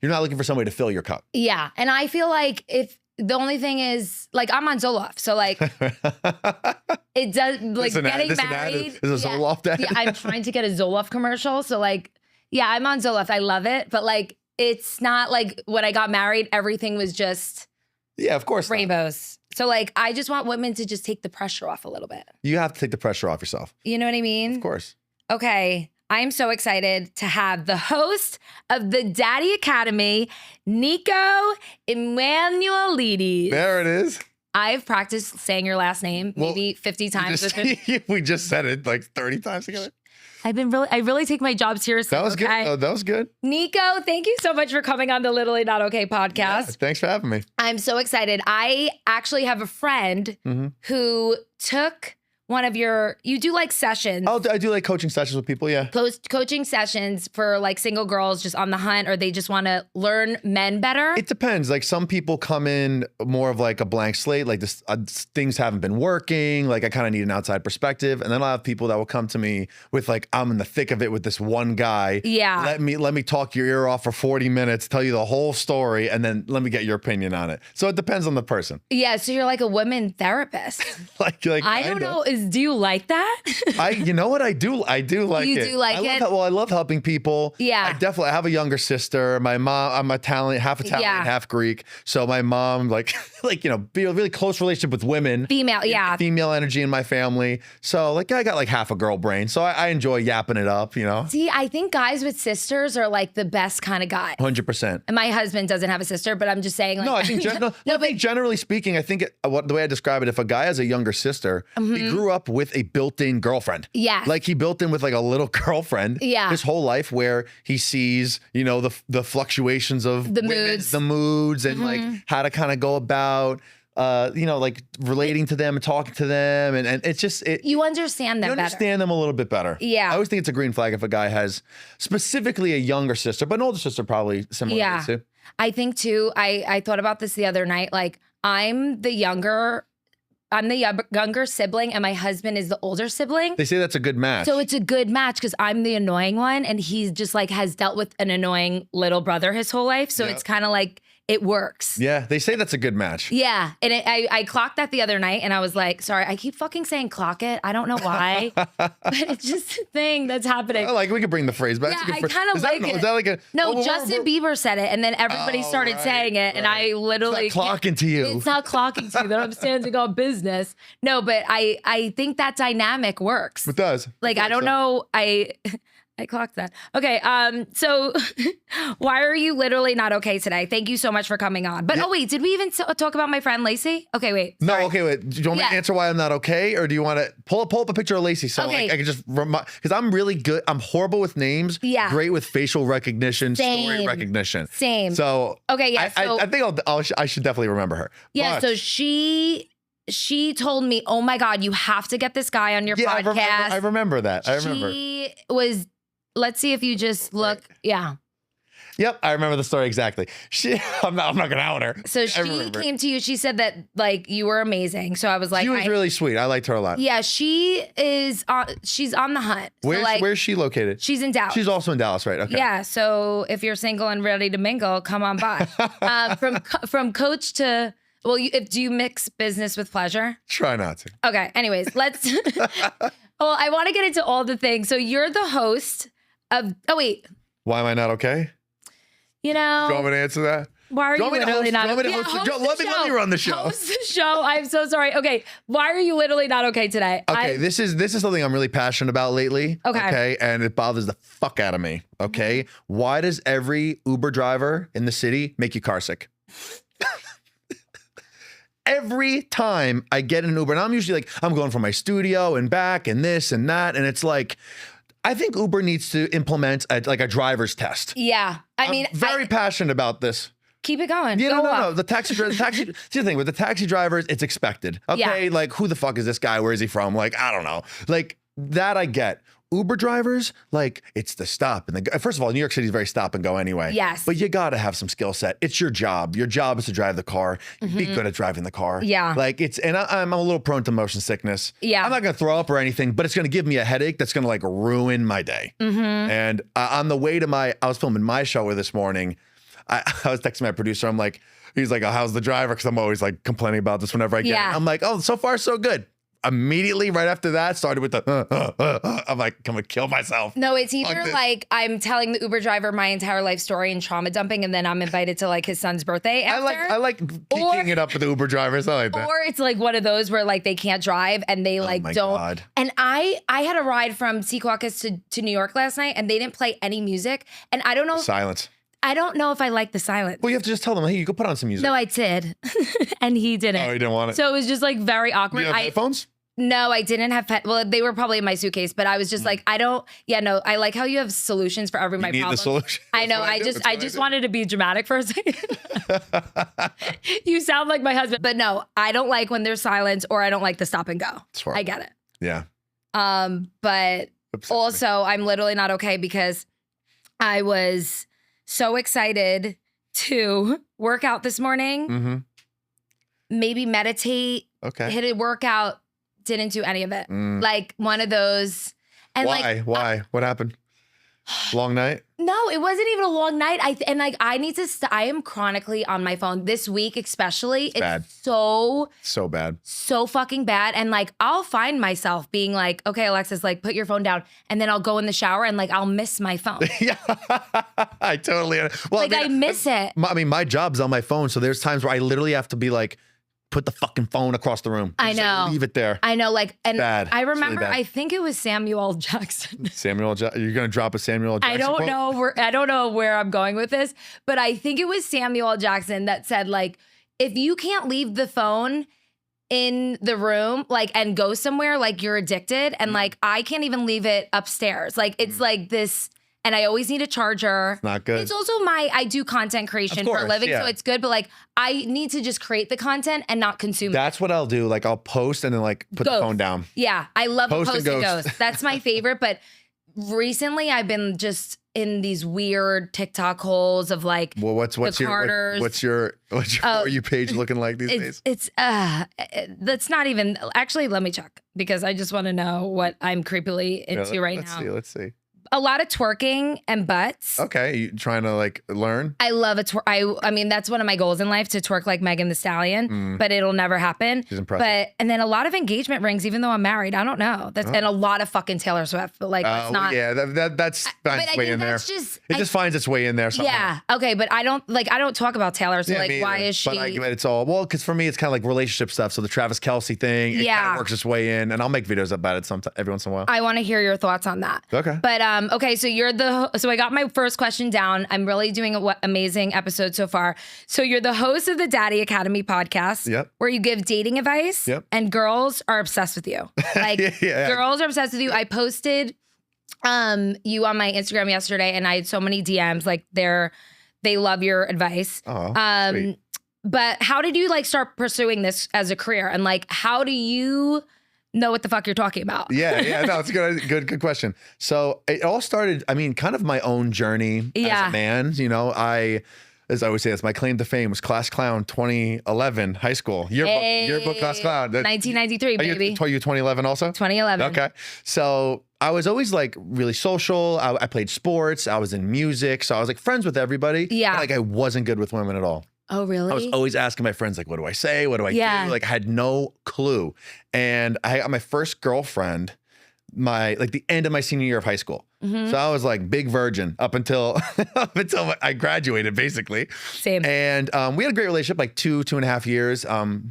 You're not looking for somebody to fill your cup. Yeah. And I feel like if the only thing is like I'm on Zoloft. So like it does like getting married. Is a Zoloft ad? Yeah, I'm trying to get a Zoloft commercial. So like, yeah, I'm on Zoloft. I love it. But like it's not like when I got married, everything was just of course rainbows. So like I just want women to just take the pressure off a little bit. You have to take the pressure off yourself. You know what I mean? Of course. Okay. I am so excited to have the host of the Daddy Academy, Niko Emanuilidis. There it is. I've practiced saying your last name maybe 50 times with him. We just said it like 30 times together. I really take my job seriously. That was good. Oh, that was good. Niko, thank you so much for coming on the Literally Not Okay podcast. Yeah, thanks for having me. I'm so excited. I actually have a friend who took one of you do like sessions. I do like coaching sessions with people, yeah. Coaching sessions for like single girls just on the hunt, or they just want to learn men better. It depends. Like some people come in more of like a blank slate, like this, things haven't been working. Like I kind of need an outside perspective. And then I'll have people that will come to me with like, I'm in the thick of it with this one guy. Yeah. Let me talk your ear off for 40 minutes, tell you the whole story, and then let me get your opinion on it. So it depends on the person. Yeah. So you're like a woman therapist. like I don't know. Do you like that? You know what? I do like it. You do like it? I love helping people. Yeah. I have a younger sister. My mom, I'm half Italian, half Greek. So my mom, be a really close relationship with women. Female, yeah. Female energy in my family. So like I got like half a girl brain. So I enjoy yapping it up, See, I think guys with sisters are like the best kind of guy. 100%. And my husband doesn't have a sister, but I'm just saying. Like, no, I think generally speaking, I think the way I describe it, if a guy has a younger sister, he grew up with a built-in girlfriend. Yeah. Like he built in with like a little girlfriend. Yeah. His whole life, where he sees, the fluctuations of the moods, and like how to kind of go about like relating to them and talking to them. And it's just, you understand them better. You understand them a little bit better. Yeah. I always think it's a green flag if a guy has specifically a younger sister, but an older sister probably similar too. I think too, I thought about this the other night. Like I'm the younger sibling and my husband is the older sibling. They say that's a good match. So it's a good match because I'm the annoying one and he's just like has dealt with an annoying little brother his whole life. So it's kind of like it works. Yeah, they say that's a good match. Yeah, and I clocked that the other night and I was like, sorry, I keep fucking saying clock it. I don't know why, but it's just a thing that's happening. We could bring the phrase back. Yeah, I kind of like it. Is that like a... No, Justin Bieber said it and then everybody started saying it and I literally... It's not clocking to you. It's not clocking to you that I'm standing on business. No, but I think that dynamic works. It does. Like, I don't know. I clocked that. Okay, so why are you literally not okay today? Thank you so much for coming on. But wait, did we even talk about my friend Lacey? Okay, wait. Sorry. No, okay, wait. Do you want me to answer why I'm not okay? Or do you want to pull up a picture of Lacey so I can just remind, because I'm really good. I'm horrible with names. Yeah. Great with facial recognition, story recognition. Same. So, okay, yeah. I think I should definitely remember her. Yeah, so she told me, oh my God, you have to get this guy on your podcast. I remember that. She was... Let's see if you just look. Yeah. Yep, I remember the story exactly. I'm not gonna out her. So she came to you. She said that like you were amazing. So I was like, she was really sweet. I liked her a lot. Yeah, she's on the hunt. Where's she located? She's in Dallas. She's also in Dallas, right? Okay. Yeah. So if you're single and ready to mingle, come on by. From coach to. Well, do you mix business with pleasure? Try not to. Okay. Anyways, let's. Well, I want to get into all the things. So you're the host. Why am I not okay? Do you want me to answer that? Why are you literally not okay? Let me run the show. Host the show. I'm so sorry. Okay. Why are you literally not okay today? Okay, this is something I'm really passionate about lately. Okay. And it bothers the fuck out of me. Okay. Why does every Uber driver in the city make you car sick? Every time I get in an Uber, and I'm usually like, I'm going from my studio and back and this and that. And it's like, I think Uber needs to implement a driver's test. Yeah. I'm very passionate about this. Keep it going. Yeah, no. The taxi, see the thing with the taxi drivers, it's expected. Okay. Yeah. Like, who the fuck is this guy? Where is he from? Like, I don't know. Like that I get. Uber drivers, like, it's the stop. And first of all, New York City is very stop and go anyway. Yes. But you got to have some skill set. It's your job. Your job is to drive the car. Be good at driving the car. Yeah. Like, I'm a little prone to motion sickness. Yeah. I'm not going to throw up or anything, but it's going to give me a headache that's going to like ruin my day. And on the way to I was filming my show this morning. I was texting my producer. I'm like, he's like, oh, how's the driver? Because I'm always like complaining about this whenever I get it. I'm like, oh, so far so good. Immediately right after that, started with the I'm like, I'm gonna kill myself. No, it's either like I'm telling the Uber driver my entire life story and trauma dumping, and then I'm invited to like his son's birthday after. I like kicking it up with the Uber drivers. I like that. Or it's like one of those where like they can't drive and they like don't. God. And I had a ride from Secaucus to New York last night, and they didn't play any music. And I don't know. Silence. I don't know if I like the silence. Well, you have to just tell them, hey, you go put on some music. No, I did. And he didn't. Oh, he didn't want it. So it was just like very awkward. You have headphones? No, I didn't have well, they were probably in my suitcase, but I was just like, I like how you have solutions for every my problem. The solution. I know. I just wanted to be dramatic for a second. You sound like my husband. But no, I don't like when there's silence, or I don't like the stop and go. I get it. Yeah. But also I'm literally not okay because I was so excited to work out this morning. Maybe meditate. Okay. Hit a workout. Didn't do any of it. Like one of those. And why? Why? What happened? Long night? No, it wasn't even a long night. I need to. I am chronically on my phone this week, especially. It's bad. So bad. So fucking bad. And like, I'll find myself being like, okay, Alexis, like, put your phone down, and then I'll go in the shower and like I'll miss my phone. Yeah, I totally. Well, like I miss it. I mean, my job's on my phone, so there's times where I literally have to be like, put the fucking phone across the room. I know. Like, leave it there. I know. Like, and bad. I remember, really I think it was Samuel Jackson. You're going to drop a Samuel Jackson I don't quote? know. I don't know where I'm going with this, but I think it was Samuel Jackson that said, like, if you can't leave the phone in the room, like, and go somewhere, like, you're addicted. And like, I can't even leave it upstairs. Like, it's like this. And I always need a charger. It's not good. It's also I do content creation for a living, so it's good. But like, I need to just create the content and not consume it. That's what I'll do. Like, I'll post and then like put the phone down. Yeah, I love Post post and and ghost. That's my favorite. But recently, I've been just in these weird TikTok holes of like, well, what's your For You page looking like these days? That's not even. Actually, let me check because I just want to know what I'm creepily into right now. Let's see. A lot of twerking and butts. Okay, you trying to like learn? I love a twerk. I mean, that's one of my goals in life, to twerk like Megan Thee Stallion, but it'll never happen. She's impressive. And then a lot of engagement rings, even though I'm married. I don't know. And a lot of fucking Taylor Swift. But like, it's not. Yeah, that's finds its way in there. It just finds its way in there somehow. Yeah. Okay, but I don't talk about Taylor. So like, why is she? But it's all because for me, it's kind of like relationship stuff. So the Travis Kelce thing, it kind of works its way in, and I'll make videos about it every once in a while. I want to hear your thoughts on that. Okay. But okay, so so I got my first question down. I'm really doing an amazing episode so far. So you're the host of the Daddy Academy podcast, where you give dating advice, and girls are obsessed with you. Like, girls are obsessed with you. I posted you on my Instagram yesterday, and I had so many DMs. Like, they love your advice. Oh, sweet. But how did you like start pursuing this as a career? And like, how do you know what the fuck you're talking about? Yeah, no, it's a good question. So it all started, I mean, kind of my own journey as a man. You know, as I always say, that's my claim to fame, was class clown 2011, high school. Yearbook class clown. 1993, baby. You 2011 also? 2011. Okay. So I was always like really social. I played sports. I was in music. So I was like friends with everybody. Yeah. But, like, I wasn't good with women at all. Oh, really? I was always asking my friends, like, what do I say? What do I do? Like, I had no clue. And I got my first girlfriend the end of my senior year of high school. So I was like big virgin up until I graduated, basically. Same. And we had a great relationship, like 2.5 years.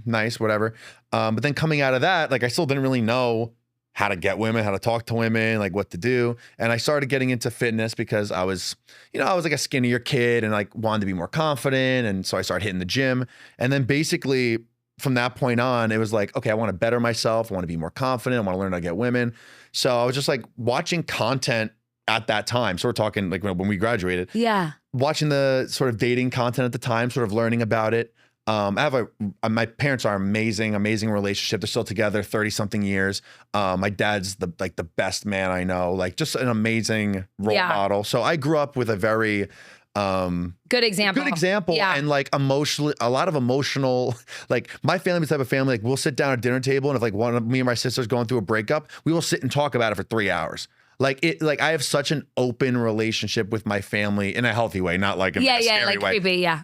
Nice, whatever. But then coming out of that, like, I still didn't really know how to get women, how to talk to women, like what to do. And I started getting into fitness because I was like a skinnier kid and like wanted to be more confident. And so I started hitting the gym. And then basically from that point on, it was like, okay, I want to better myself. I want to be more confident. I want to learn how to get women. So I was just like watching content at that time. So we're talking like when we graduated. Yeah. Watching the sort of dating content at the time, sort of learning about it. My parents are amazing relationship. They're still together 30 something years. My dad's the best man I know, like just an amazing role model. So I grew up with a very, good example. Yeah. And like a lot of emotional, like my family's the type of family, like we'll sit down at a dinner table and if like one of me and my sister's going through a breakup, we will sit and talk about it for 3 hours. Like I have such an open relationship with my family in a healthy way, not like in a scary way. Creepy, yeah.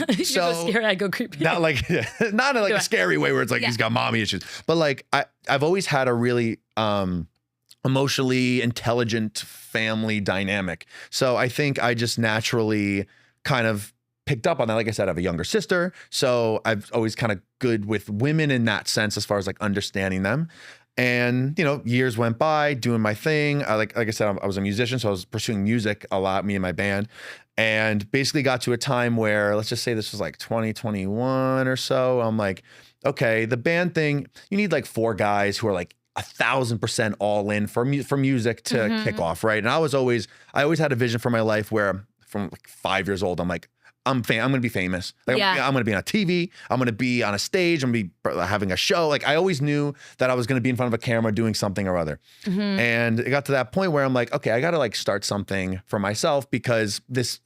You so go scary, I go creepy. Not like not in like a scary way where it's like he's got mommy issues, but like I've always had a really emotionally intelligent family dynamic. So I think I just naturally kind of picked up on that. Like I said, I have a younger sister, so I've always kind of good with women in that sense as far as like understanding them. And, years went by doing my thing. Like I said, I was a musician, so I was pursuing music a lot, me and my band, and basically got to a time where, let's just say this was like 2021 or so. I'm like, okay, the band thing, you need like 4 guys who are like 1,000% all in for music to kick off, right? And I always had a vision for my life where from like 5 years old, I'm like, I'm going to be famous. Like, I'm going to be on TV. I'm going to be on a stage. I'm going to be having a show. Like I always knew that I was going to be in front of a camera doing something or other. And it got to that point where I'm like, okay, I got to like start something for myself because this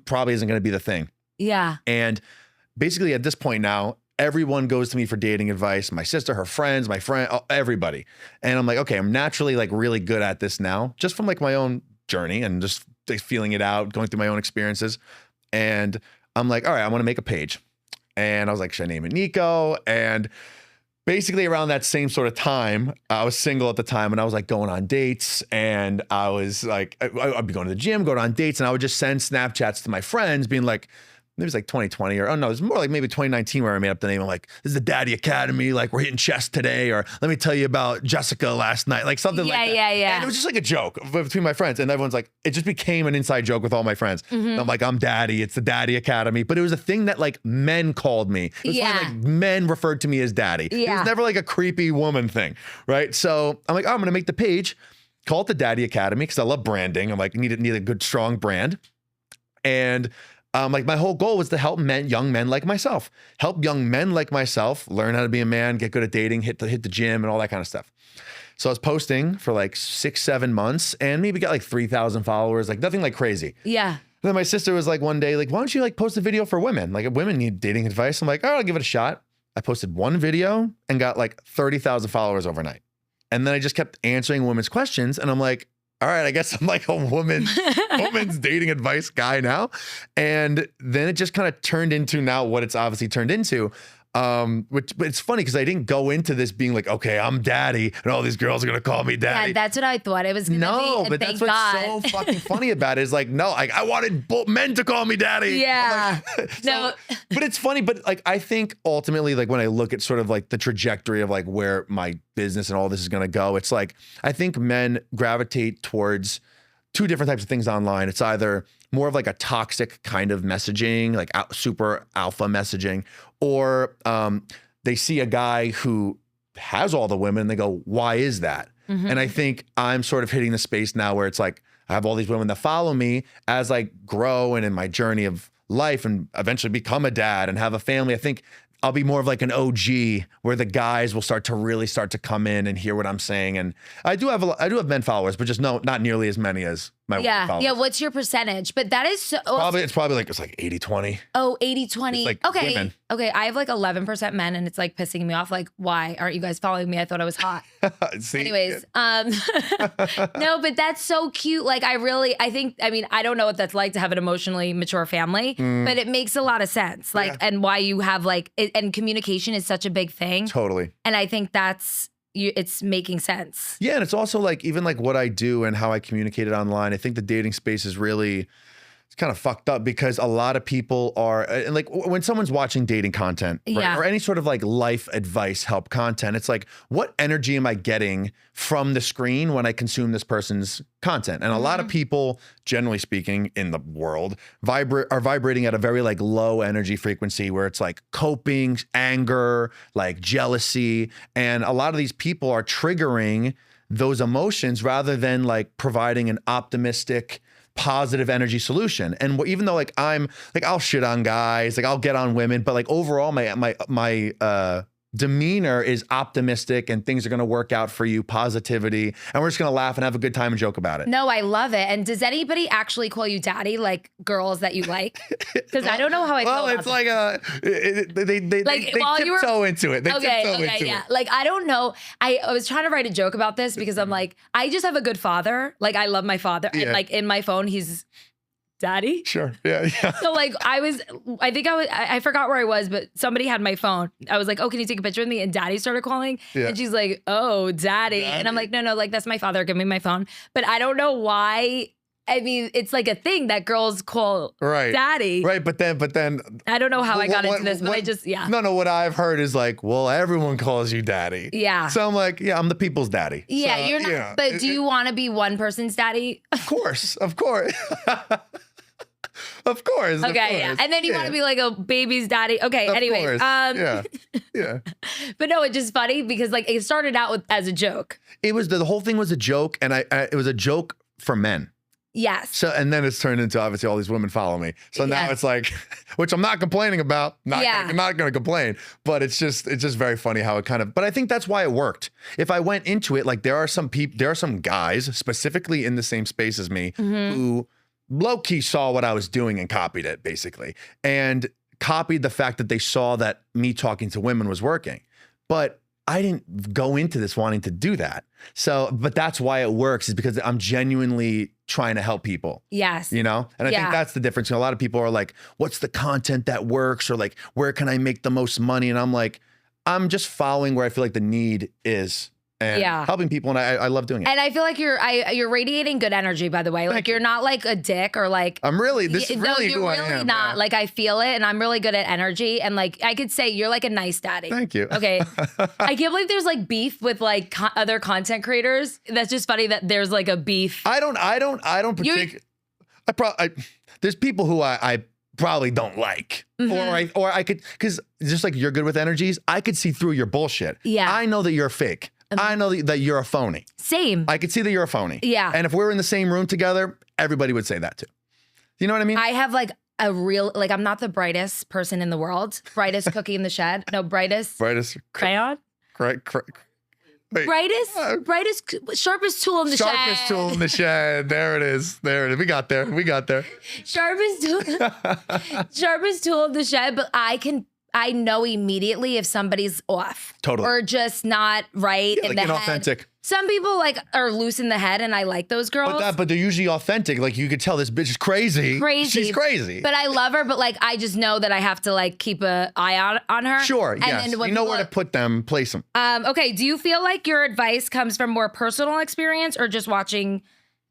probably isn't going to be the thing. Yeah. And basically at this point now, everyone goes to me for dating advice. My sister, her friends, my friend, everybody. And I'm like, okay, I'm naturally like really good at this now, just from like my own journey and just feeling it out, going through my own experiences. And I'm like, all right, I want to make a page. And I was like, should I name it Niko? And basically around that same sort of time, I was single at the time and I was like going on dates. And I was like, I'd be going to the gym, going on dates. And I would just send Snapchats to my friends being like, it was like 2020 or, oh no, it was more like maybe 2019 where I made up the name. I'm like, this is the Daddy Academy. Like we're hitting chess today. Or let me tell you about Jessica last night. Like something like that. Yeah. And it was just like a joke between my friends. And everyone's like, it just became an inside joke with all my friends. I'm like, I'm Daddy. It's the Daddy Academy. But it was a thing that like men called me. It was funny, like men referred to me as Daddy. It was never like a creepy woman thing. Right. So I'm like, oh, I'm going to make the page, call it the Daddy Academy because I love branding. I'm like, need a good, strong brand. And like my whole goal was to help young men like myself, learn how to be a man, get good at dating, hit the gym and all that kind of stuff. So I was posting for like 6-7 months and maybe got like 3,000 followers, like nothing like crazy. Yeah. And then my sister was like one day, like, why don't you like post a video for women? Like if women need dating advice. I'm like, all right, I'll give it a shot. I posted one video and got like 30,000 followers overnight. And then I just kept answering women's questions. And I'm like, all right, I guess I'm like a woman's dating advice guy now. And then it just kind of turned into now what it's obviously turned into. But it's funny because I didn't go into this being like, okay, I'm Daddy and all these girls are going to call me Daddy. Yeah, that's what I thought it was going to be. No, but that's what's so fucking funny about it is like, no, I wanted both men to call me Daddy. Yeah. But it's funny. But like, I think ultimately, like when I look at sort of like the trajectory of like where my business and all this is going to go, it's like, I think men gravitate towards 2 different types of things online. It's either more of like a toxic kind of messaging, like super alpha messaging, or they see a guy who has all the women and they go, why is that? And I think I'm sort of hitting the space now where it's like, I have all these women that follow me as I grow and in my journey of life and eventually become a dad and have a family. I think I'll be more of like an OG where the guys will start to come in and hear what I'm saying. And I do have men followers, but just not nearly as many as my followers. Yeah. What's your percentage? But that is so it's probably like 80-20. Oh, 80-20. Like okay. Women. Okay. I have like 11% men and it's like pissing me off. Like, why aren't you guys following me? I thought I was hot. See? Anyways, no, but that's so cute. Like I don't know what that's like to have an emotionally mature family, but it makes a lot of sense. Like, and why you have like, and communication is such a big thing. Totally. And I think it's making sense. Yeah. And it's also like, even like what I do and how I communicate it online, I think the dating space is really, it's kind of fucked up because a lot of people are, and like when someone's watching dating content, right, or any sort of like life advice help content, it's like, what energy am I getting from the screen when I consume this person's content? And a lot of people, generally speaking, in the world, are vibrating at a very like low energy frequency where it's like coping, anger, like jealousy. And a lot of these people are triggering those emotions rather than like providing an optimistic, positive energy solution. And even though like I'm like, I'll shit on guys, like I'll get on women, but like overall my demeanor is optimistic and things are going to work out for you, positivity, and we're just going to laugh and have a good time and joke about it. No, I love it. And does anybody actually call you daddy, like girls that you like? Because I don't know how I feel about it's like they tiptoe into it. They tiptoe into it. Like, I don't know. I was trying to write a joke about this because I'm like, I just have a good father. Like, I love my father. And like in my phone, he's daddy. Sure. Yeah. So like I forgot where I was, but somebody had my phone. I was like, oh, can you take a picture with me? And daddy started calling. Yeah. And she's like, oh, daddy. And I'm like, no, like that's my father. Give me my phone. But I don't know why. I mean, it's like a thing that girls call daddy. Right. But then I don't know how I got into this, but I just, No, what I've heard is like, well, everyone calls you daddy. Yeah. So I'm like, yeah, I'm the people's daddy. Yeah, so, you're not, but do you want to be one person's daddy? Of course. Of course. Of course. Okay, yeah. And then you want to be like a baby's daddy. Okay, anyway. Yeah. But no, it's just funny because like it started out as a joke. It was the whole thing was a joke, and it was a joke for men. Yes. So and then it's turned into obviously all these women follow me. So now it's like, which I'm not complaining about. I'm not going to complain, but it's just very funny how it kind of. But I think that's why it worked. If I went into it, like there are some guys specifically in the same space as me who low-key saw what I was doing and copied it, basically. And copied the fact that they saw that me talking to women was working. But I didn't go into this wanting to do that. So, but that's why it works, is because I'm genuinely trying to help people. Yes. You know? And I think that's the difference. You know, a lot of people are like, what's the content that works? Or like, where can I make the most money? And I'm like, I'm just following where I feel like the need is. And helping people, and I love doing it. And I feel like you're radiating good energy, by the way. Like you're not like a dick or like I'm really this is really who I am. You're really not. Yeah. Like I feel it, and I'm really good at energy. And like I could say you're like a nice daddy. Thank you. Okay. I can't believe there's like beef with like other content creators. That's just funny that there's like a beef. I don't particularly. There's people who I probably don't like, or I could, because just like you're good with energies, I could see through your bullshit. Yeah. I know that you're fake. I know that you're a phony. Same. I could see that you're a phony. Yeah. And if we're in the same room together, everybody would say that too. You know what I mean? I have like a real, like I'm not the brightest person in the world. Brightest cookie in the shed. No, brightest crayon. Brightest, sharpest tool in the shed. Sharpest tool in the shed. There it is. We got there. Sharpest tool in the shed, but I know immediately if somebody's off. Totally. Or just not right in the head. Inauthentic. Some people like are loose in the head, and I like those girls. But they're usually authentic. Like you could tell this bitch is crazy. She's crazy. But I love her, but like I just know that I have to like keep an eye on her. Sure, and yes. You know where to put them, place them. Okay, do you feel like your advice comes from more personal experience or just watching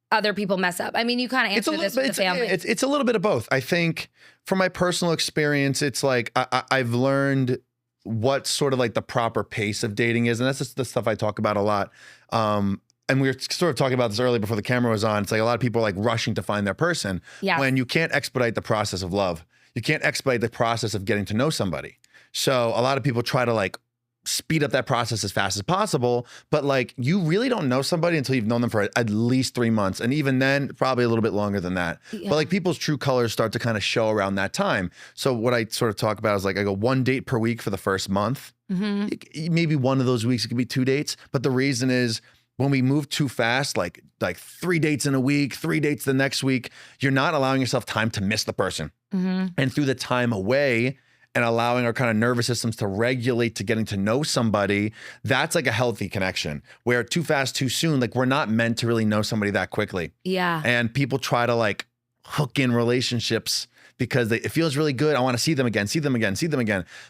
other people mess up? I mean, you kind of answered this with the family. It's a little bit of both. I think from my personal experience, it's like I've learned what sort of like the proper pace of dating is. And that's just the stuff I talk about a lot. And we were sort of talking about this earlier before the camera was on. It's like a lot of people are like rushing to find their person when you can't expedite the process of love. You can't expedite the process of getting to know somebody. So a lot of people try to like speed up that process as fast as possible, but like you really don't know somebody until you've known them for at least 3 months, and even then probably a little bit longer than that. But like people's true colors start to kind of show around that time. So what I sort of talk about is like I go 1 date per week for the first month. Maybe one of those weeks it could be 2 dates, but the reason is when we move too fast, like 3 dates in a week, 3 dates the next week, you're not allowing yourself time to miss the person. And through the time away and allowing our kind of nervous systems to regulate to getting to know somebody, that's like a healthy connection. Where too fast, too soon, like we're not meant to really know somebody that quickly. Yeah. And people try to like hook in relationships because it feels really good. I want to see them again.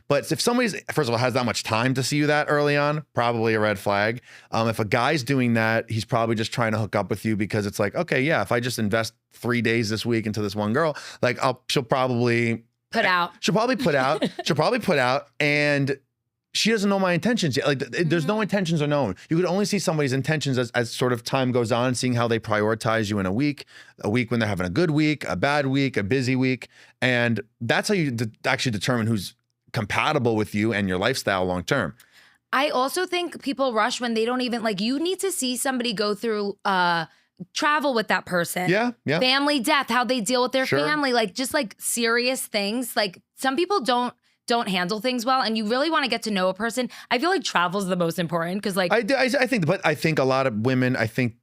But if somebody's, first of all, has that much time to see you that early on, probably a red flag. If a guy's doing that, he's probably just trying to hook up with you because it's like, okay, yeah, if I just invest 3 days this week into this one girl, like she'll probably put out, and she doesn't know my intentions yet. Like there's no intentions are known. You could only see somebody's intentions as sort of time goes on, seeing how they prioritize you in a week when they're having a good week, a bad week, a busy week. And that's how you actually determine who's compatible with you and your lifestyle long term. I also think people rush when they don't even, like, you need to see somebody go through travel with that person. Yeah. Family death, how they deal with their family, like just like serious things. Like some people don't handle things well, and you really want to get to know a person. I feel like travel is the most important because, like, I think a lot of women, I think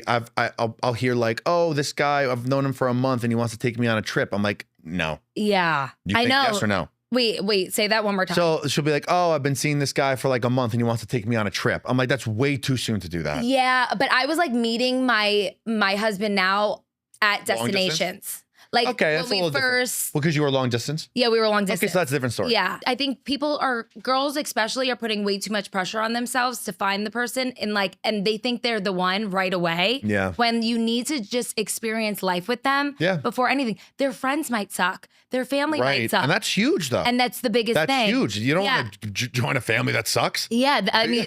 I'll hear like, oh, this guy, I've known him for a month and he wants to take me on a trip. I'm like, no. Yeah, I know. Yes or no? Wait, say that one more time. So she'll be like, oh, I've been seeing this guy for like a month and he wants to take me on a trip. I'm like, that's way too soon to do that. Yeah, but I was like meeting my husband now at destinations. Like, okay, that's when a little different. Well, because you were long distance? Yeah, we were long distance. Okay, so that's a different story. Yeah. I think girls especially are putting way too much pressure on themselves to find the person and they think they're the one right away. Yeah. When you need to just experience life with them before anything. Their friends might suck. Their family might suck. And that's huge though. And that's the biggest thing. That's huge. You don't want to join a family that sucks? Yeah, I mean...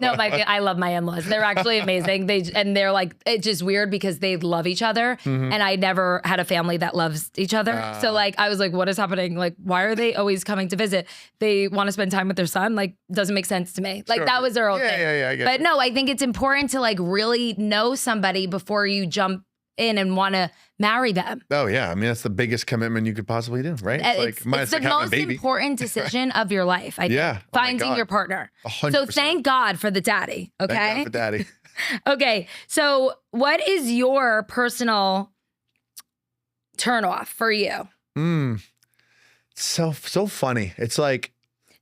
No, I love my in-laws. They're actually amazing. They're like, it's just weird because they love each other. And I never had a family that loves each other. So like, I was like, what is happening? Like, why are they always coming to visit? They want to spend time with their son. Like, doesn't make sense to me. Like that was their whole thing. Yeah. But no, I think it's important to like really know somebody before you jump in and want to marry them. Oh yeah, I mean that's the biggest commitment you could possibly do, right? It's the most important decision of your life. I think. Finding your partner. 100%. So thank God for the daddy. Okay. Thank God for daddy. Okay, so what is your personal turnoff for you? So funny. It's like.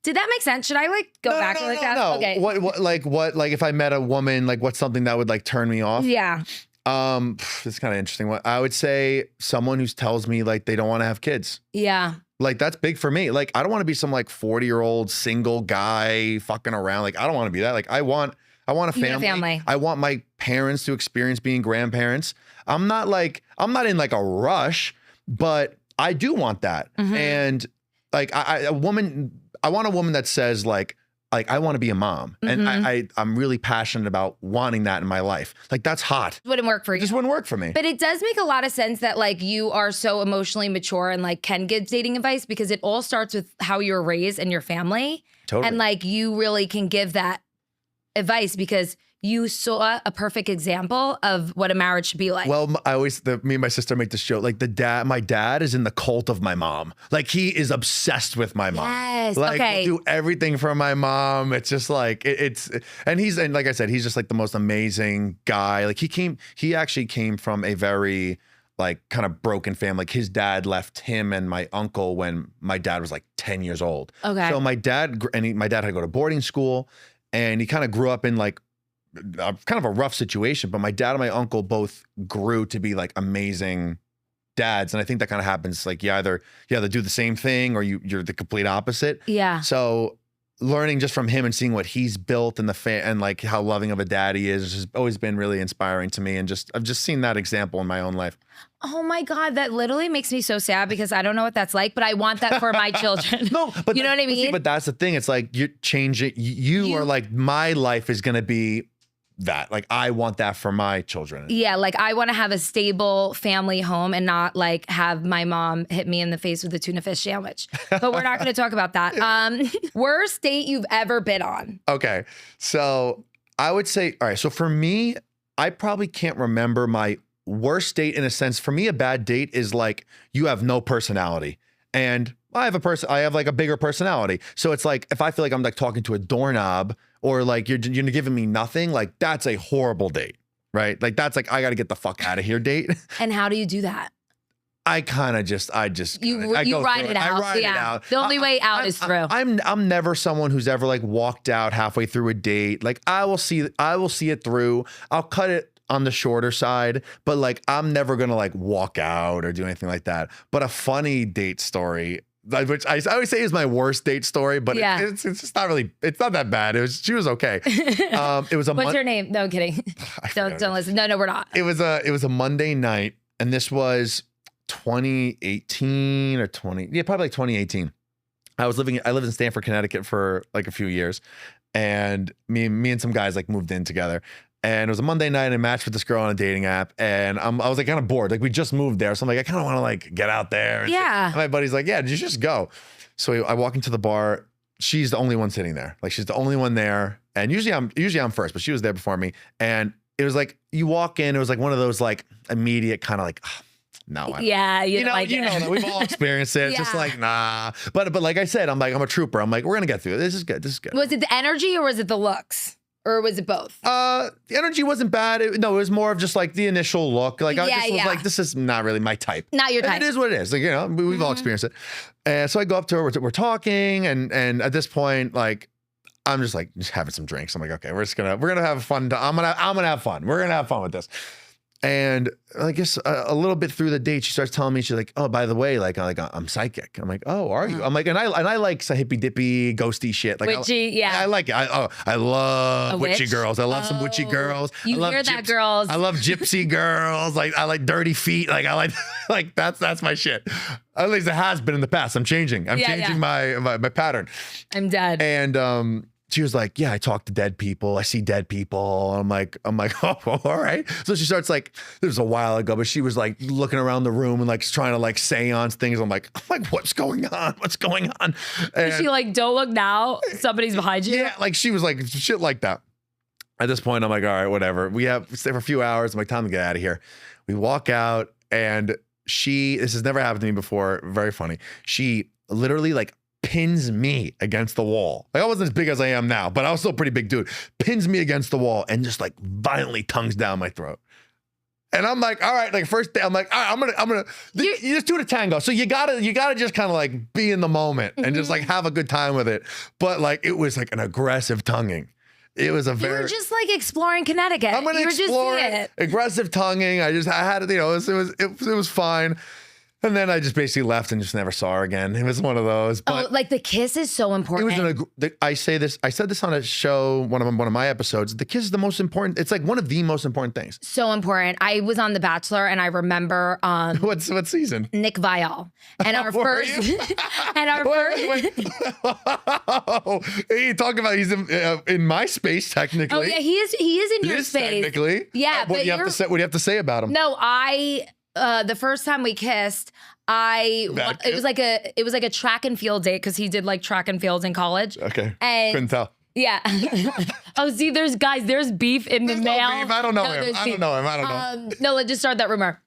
Did that make sense? Should I like go back like that? No. Okay. What if I met a woman, like what's something that would like turn me off? Yeah. It's kind of interesting. What I would say, someone who tells me like they don't want to have kids. Yeah. Like that's big for me. Like I don't want to be some like 40-year-old single guy fucking around. Like I don't want to be that. Like I want a family. I want my parents to experience being grandparents. I'm not in like a rush, but I do want that. And like I want a woman that says like I want to be a mom. And I'm really passionate about wanting that in my life. Like that's hot. Wouldn't work for you. It just wouldn't work for me. But it does make a lot of sense that like you are so emotionally mature and like can give dating advice because it all starts with how you were raised and your family. Totally. And like you really can give that advice because you saw a perfect example of what a marriage should be like. Well, me and my sister make this joke. Like my dad is in the cult of my mom. Like he is obsessed with my mom. Yes. Like he'll do everything for my mom. It's just like and like I said, he's just like the most amazing guy. Like he actually came from a very like kind of broken family. Like his dad left him and my uncle when my dad was like 10 years old. Okay. So my dad had to go to boarding school, and he kind of grew up in like kind of a rough situation, but my dad and my uncle both grew to be like amazing dads. And I think that kind of happens. Like you either do the same thing or you're the complete opposite. Yeah. So learning just from him and seeing what he's built and and like how loving of a dad he is has always been really inspiring to me. And I've just seen that example in my own life. Oh my God, that literally makes me so sad because I don't know what that's like, but I want that for my children. No, but you know what I mean? But that's the thing. It's like you change it. You are like, my life is going to be that. Like I want that for my children. Yeah, like I want to have a stable family home and not like have my mom hit me in the face with a tuna fish sandwich. But we're not going to talk about that. Worst date you've ever been on? Okay, so I would say, all right. So for me, I probably can't remember my worst date in a sense. For me, a bad date is like you have no personality, and I have like a bigger personality. So it's like if I feel like I'm like talking to a doorknob or like you're giving me nothing, like that's a horrible date, right? Like that's like I got to get the fuck out of here date. And how do you do that? I ride it out. The only way out is through. I'm never someone who's ever like walked out halfway through a date. Like I will see it through. I'll cut it on the shorter side, but like I'm never gonna like walk out or do anything like that. But a funny date story, which I always say is my worst date story, but it's just not really, it's not that bad. She was okay. It was What's her name? No, I'm kidding. Don't listen. No, we're not. It was a Monday night, and this was 2018 or probably like 2018. I lived in Stamford, Connecticut for like a few years, and me and some guys like moved in together. And it was a Monday night and I matched with this girl on a dating app. And I was like kind of bored. Like we just moved there. So I'm like, I kind of want to like get out there. And my buddy's like, yeah, you just go. So I walk into the bar. She's the only one sitting there. Like she's the only one there. And usually I'm first, but she was there before me. And it was like you walk in, it was like one of those like immediate kind of like, oh, no. Yeah, you know that we've all experienced it. It's just like, nah. But like I said, I'm a trooper. I'm like, we're gonna get through it. This is good. This is good. Was it the energy or was it the looks? Or was it both? The energy wasn't bad. It was more of just like the initial look. Like I just was like, this is not really my type. Not your type. And it is what it is. Like, we've all experienced it. And so I go up to her, we're talking, and at this point, like, I'm just having some drinks. I'm like, okay, we're gonna have fun. I'm gonna have fun. We're gonna have fun with this. And I guess a little bit through the date, she starts telling me, she's like, oh, by the way, like I'm psychic. I'm like, oh, are you? I'm like, and I like some hippy dippy ghosty shit. Like witchy, I like it. I love witchy girls. I love some witchy girls. You hear that, girls? I love gypsy girls. Like I like dirty feet. Like I like that's my shit. At least it has been in the past. I'm changing. I'm changing my pattern. I'm dead. And she was like, yeah, I talk to dead people. I see dead people. I'm like, oh, all right. So she starts like, this was a while ago, but she was like looking around the room and like trying to like seance things. I'm like, what's going on? What's going on? And she like, don't look now. Somebody's behind you. Yeah, like she was like shit like that. At this point, I'm like, all right, whatever. We stay for a few hours. I'm like, time to get out of here. We walk out and this has never happened to me before. Very funny. She literally like pins me against the wall. Like I wasn't as big as I am now, but I was still a pretty big dude. Pins me against the wall and just like violently tongues down my throat. And I'm like, all right, like first day, I'm like, all right, I'm gonna you just do the tango. So you gotta just kind of like be in the moment and just like have a good time with it. But like it was like an aggressive tonguing. It was you were just like exploring Connecticut. I'm gonna explore it. Aggressive tonguing. I had it, it was fine. And then I just basically left and just never saw her again. It was one of those. But like the kiss is so important. It was I said this on a show, one of my episodes. The kiss is the most important. It's like one of the most important things. So important. I was on The Bachelor and I remember what season? Nick Viall. And our first Hey, talking about he's in my space technically. Oh yeah, he is in your space. Technically. Yeah. What do you have to say about him? No, the first time we kissed, it was like a track and field date because he did like track and fields in college. Okay. And couldn't tell. Yeah. Oh, see, there's beef in the mail. No beef. I don't know him. I don't know. No, let's just start that rumor.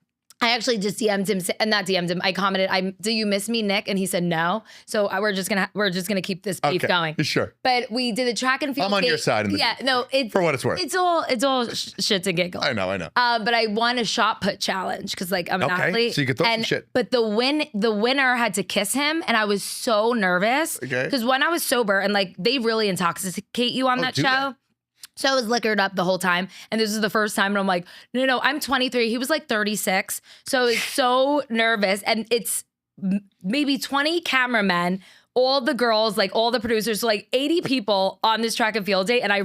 I actually just DM'd him, and not DM'd him. I commented, "Do you miss me, Nick?" And he said no. So we're just gonna keep this beef going. Sure. But we did a track and field. I'm on your side. For what it's worth. It's all shits and giggles. I know. But I won a shot put challenge because like I'm an athlete. So you could throw some shit. But the winner had to kiss him, and I was so nervous. Okay. Because when I was sober, and like they really intoxicate you on that show. So I was liquored up the whole time. And this is the first time. And I'm like, no, I'm 23. He was like 36. So I was so nervous. And it's maybe 20 cameramen, all the girls, like all the producers, so like 80 people on this track and field date. And I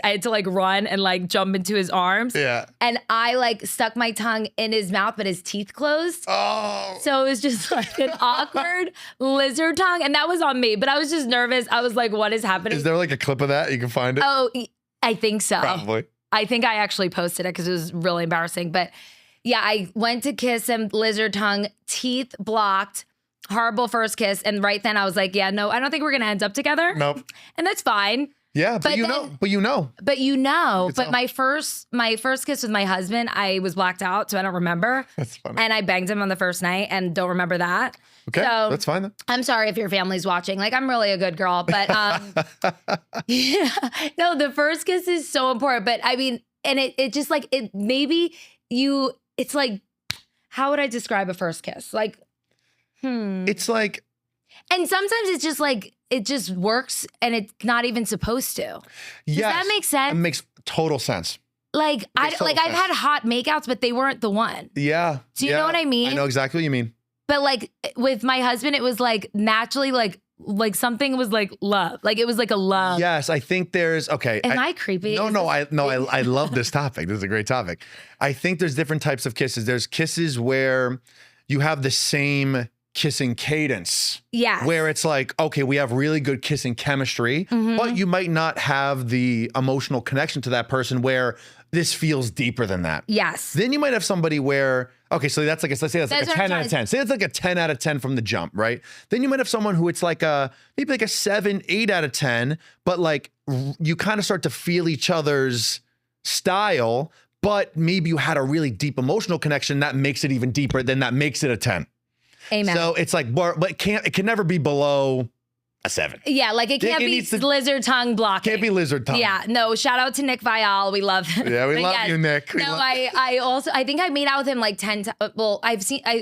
had to like run and like jump into his arms. Yeah. And I like stuck my tongue in his mouth, but his teeth closed. Oh. So it was just like an awkward lizard tongue. And that was on me. But I was just nervous. I was like, what is happening? Is there like a clip of that? You can find it? Oh, I think so. Probably. I think I actually posted it because it was really embarrassing. But yeah, I went to kiss him, lizard tongue, teeth blocked, horrible first kiss. And right then I was like, yeah, no, I don't think we're going to end up together. Nope. And that's fine. Yeah, but you know. But my first kiss with my husband, I was blacked out, so I don't remember. That's funny. And I banged him on the first night and don't remember that. Okay, so, that's fine then. I'm sorry if your family's watching. Like, I'm really a good girl, but yeah. No, the first kiss is so important. But I mean, and it just like it's like, how would I describe a first kiss? Like, It's like, and sometimes it's just like, it just works and it's not even supposed to. Does that make sense? It makes total sense. Like I've had hot makeouts, but they weren't the one. Yeah. Do you know what I mean? I know exactly what you mean. But like with my husband, it was like naturally like something was like love. Like it was like a love. Yes, I think there's Am I creepy? I love this topic. This is a great topic. I think there's different types of kisses. There's kisses where you have the same kissing cadence. Yeah. Where it's like, okay, we have really good kissing chemistry, but you might not have the emotional connection to that person where this feels deeper than that. Yes. Then you might have somebody where, okay, so let's say that's like a 10 out of 10. Say it's like a 10 out of 10 from the jump, right? Then you might have someone who it's like maybe like a 7, 8 out of 10, but like you kind of start to feel each other's style, but maybe you had a really deep emotional connection that makes it even deeper, then that makes it a 10. Amen. So it's like, but it can never be below a 7. Yeah, like it can't be lizard tongue blocking. Can't be lizard tongue. Yeah, no, shout out to Nick Viall. We love him. Yeah, we love you, Nick. I think I made out with him like 10 times. Well,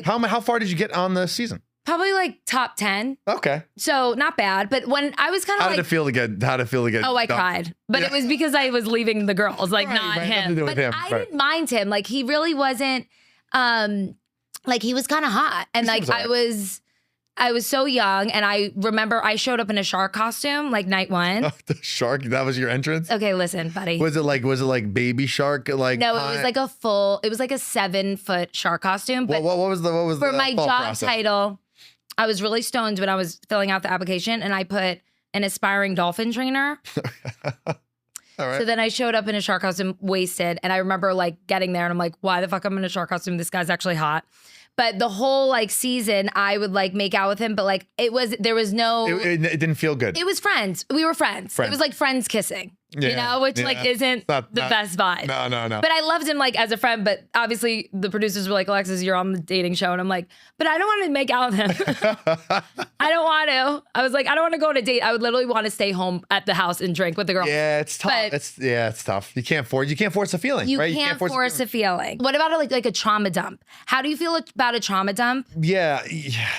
How far did you get on the season? Probably like top 10. Okay. So not bad. But when I was kind of How did it feel to get Oh, I cried. But it was because I was leaving the girls, like not him. But I didn't mind him. Like he really wasn't, like he was kind of hot. And like I was so young, and I remember I showed up in a shark costume like night 1. Oh, the shark? That was your entrance? Okay, listen, buddy. Was it like baby shark? Like no, it was like it was like a 7-foot shark costume. But what was for my job process? title? I was really stoned when I was filling out the application, and I put an aspiring dolphin trainer. All right. So then I showed up in a shark costume, wasted, and I remember like getting there, and I'm like, why the fuck I'm in a shark costume? This guy's actually hot. But the whole like season, I would like make out with him, but like there was no. It didn't feel good. It was friends. We were friends. It was like friends kissing, you know, which like isn't the best vibe. No. But I loved him like as a friend. But obviously the producers were like, Alexis, you're on the dating show, and I'm like, but I don't want to make out with him. I don't want to. I was like, I don't want to go on a date. I would literally want to stay home at the house and drink with the girl. Yeah, it's tough. It's tough. You can't force a feeling. Right? You can't force a feeling. What about like a trauma dump? How do you feel about a trauma dump? Yeah.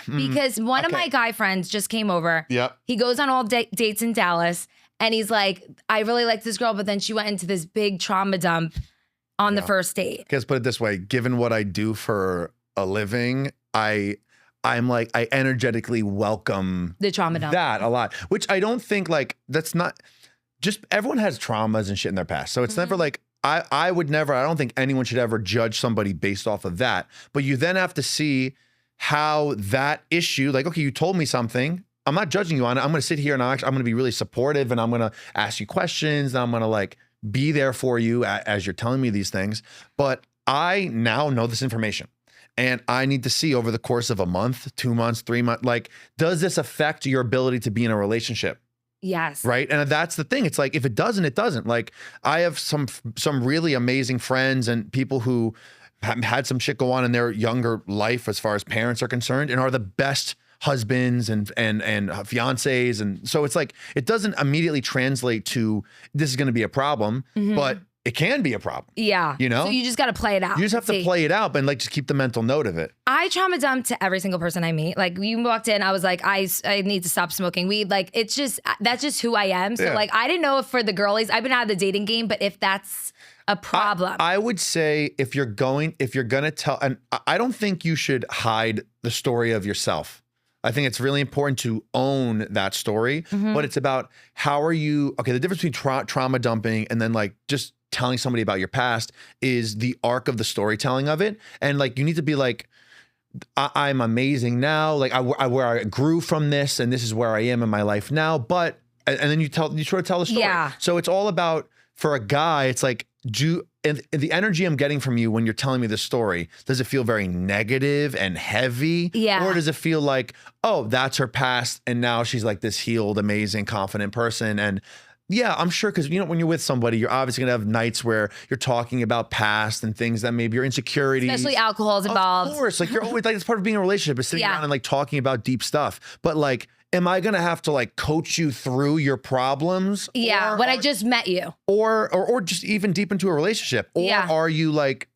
Because one of my guy friends just came over. Yep. He goes on all dates in Dallas, and he's like, I really like this girl, but then she went into this big trauma dump on the first date. Because put it this way, given what I do for a living, I'm like, I energetically welcome the trauma dump. That a lot, which I don't think like, that's not, just everyone has traumas and shit in their past. So it's never like, I would never, I don't think anyone should ever judge somebody based off of that. But you then have to see how that issue, like, okay, you told me something. I'm not judging you on it. I'm going to sit here and I'm going to be really supportive, and I'm going to ask you questions, and I'm going to like be there for you as you're telling me these things. But I now know this information, and I need to see over the course of a month, 2 months, 3 months, like, does this affect your ability to be in a relationship? Yes. Right. And that's the thing. It's like, if it doesn't, it doesn't. Like, I have some really amazing friends and people who have had some shit go on in their younger life as far as parents are concerned, and are the best husbands and fiancés. And so it's like, it doesn't immediately translate to this is going to be a problem, but it can be a problem. Yeah. You know? So you just got to play it out. You just have to play it out, but like just keep the mental note of it. I trauma dump to every single person I meet. Like, you walked in, I was like, I need to stop smoking weed. Like, it's just, that's just who I am. So like, I didn't know if for the girlies, I've been out of the dating game, but if that's a problem. I would say if you're going to tell, and I don't think you should hide the story of yourself. I think it's really important to own that story, but it's about how are you, okay, the difference between trauma dumping and then like just telling somebody about your past is the arc of the storytelling of it. And like, you need to be like, I'm amazing now. Like where I grew from this, and this is where I am in my life now. But, and then you sort of tell the story. Yeah. So it's all about, for a guy, it's like, and the energy I'm getting from you when you're telling me the story, does it feel very negative and heavy? Yeah. Or does it feel like, oh, that's her past, and now she's like this healed, amazing, confident person? And yeah, I'm sure, because, you know, when you're with somebody, you're obviously going to have nights where you're talking about past and things that maybe your insecurities. Especially alcohol's involved. Of course. Like, you're always like, it's part of being in a relationship, is sitting down and like talking about deep stuff. But like, am I going to have to like coach you through your problems? Yeah, when I just met you. Or just even deep into a relationship? Or are you like,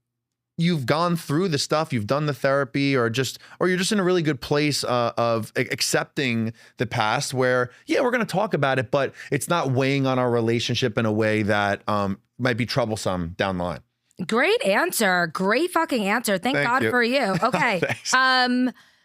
you've gone through the stuff, you've done the therapy, or you're just in a really good place of accepting the past where, yeah, we're going to talk about it, but it's not weighing on our relationship in a way that might be troublesome down the line. Great answer. Great fucking answer. Thank God for you. Okay.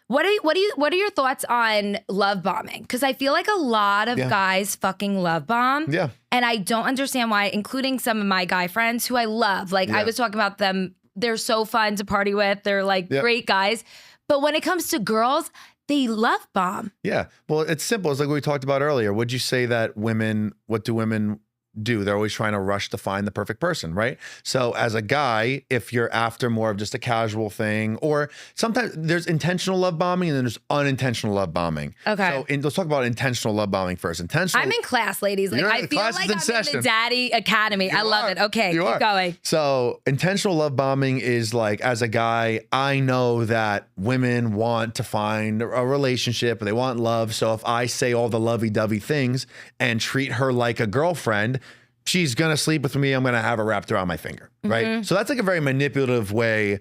What are your thoughts on love bombing? Because I feel like a lot of guys fucking love bomb. Yeah. And I don't understand why, including some of my guy friends who I love. Like, I was talking about them. They're so fun to party with. They're like great guys. But when it comes to girls, they love bomb. Yeah. Well, it's simple. It's like what we talked about earlier. Would you say that what do women do. They're always trying to rush to find the perfect person, right? So as a guy, if you're after more of just a casual thing, or sometimes there's intentional love bombing and then there's unintentional love bombing. Okay. So let's talk about intentional love bombing first. Intentional. I'm in class, ladies. Like I feel like I'm in the Daddy Academy. I love it. Okay, keep going. So intentional love bombing is like, as a guy, I know that women want to find a relationship, or they want love. So if I say all the lovey-dovey things and treat her like a girlfriend, she's going to sleep with me. I'm going to have her wrapped around my finger, right? So that's like a very manipulative way.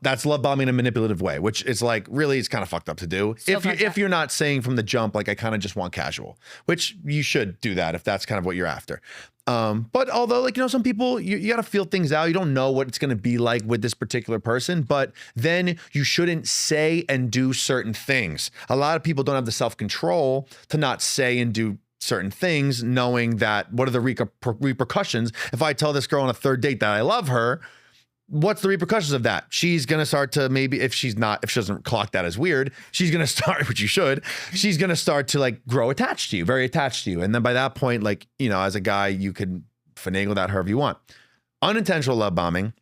That's love bombing in a manipulative way, which is like, really, it's kind of fucked up to do. So if you're not saying from the jump, like, I kind of just want casual, which you should do that if that's kind of what you're after. But although, like, some people, you got to feel things out. You don't know what it's going to be like with this particular person, but then you shouldn't say and do certain things. A lot of people don't have the self-control to not say and do certain things, knowing that what are the repercussions if I tell this girl on a third date that I love her. What's the repercussions of that? She's going to start to, maybe if she doesn't clock that as weird, she's going to start, which you should, she's going to start to like grow attached to you, very attached to you. And then by that point, like, as a guy, you can finagle that however you want. Unintentional love bombing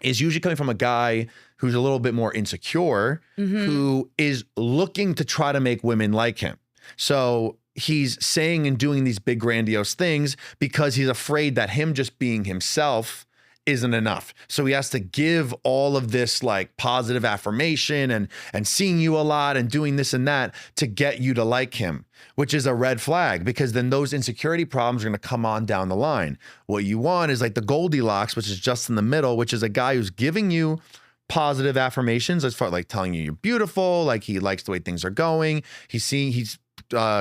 is usually coming from a guy who's a little bit more insecure, who is looking to try to make women like him. So he's saying and doing these big grandiose things because he's afraid that him just being himself isn't enough. So he has to give all of this like positive affirmation and seeing you a lot and doing this and that to get you to like him, which is a red flag, because then those insecurity problems are going to come on down the line. What you want is like the Goldilocks, which is just in the middle, which is a guy who's giving you positive affirmations as far like telling you you're beautiful, like he likes the way things are going. He's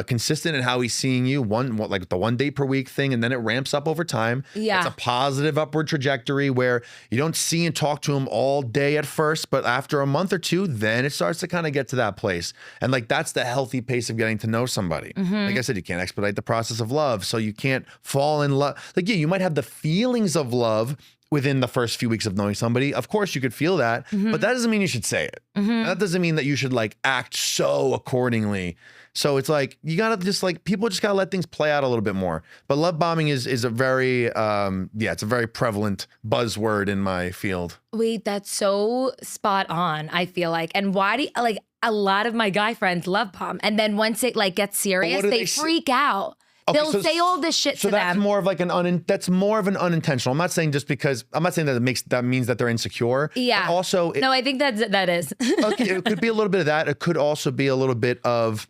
consistent in how he's seeing you, like the 1 date per week thing, and then it ramps up over time. Yeah. It's a positive upward trajectory where you don't see and talk to him all day at first, but after a month or two, then it starts to kind of get to that place. And like, that's the healthy pace of getting to know somebody. Like I said, you can't expedite the process of love. So you can't fall in love. Like, yeah, you might have the feelings of love within the first few weeks of knowing somebody. Of course you could feel that, but that doesn't mean you should say it. That doesn't mean that you should like act so accordingly. So it's like, you gotta just like, people just gotta let things play out a little bit more. But love bombing is a very, it's a very prevalent buzzword in my field. Wait, that's so spot on, I feel like. And why do like a lot of my guy friends love bomb, and then once it like gets serious, they freak out. Okay, they'll say all this shit to them. So that's more of like that's more of an unintentional. I'm not saying that means that they're insecure. Yeah. Also, no, I think that is. Okay, it could be a little bit of that. It could also be a little bit of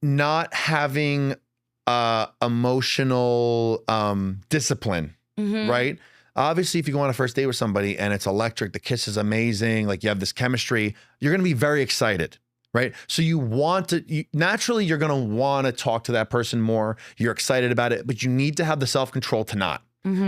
not having emotional discipline, right? Obviously, if you go on a first date with somebody and it's electric, the kiss is amazing, like you have this chemistry, you're going to be very excited. Right. So naturally, you're going to want to talk to that person more. You're excited about it, but you need to have the self-control to not.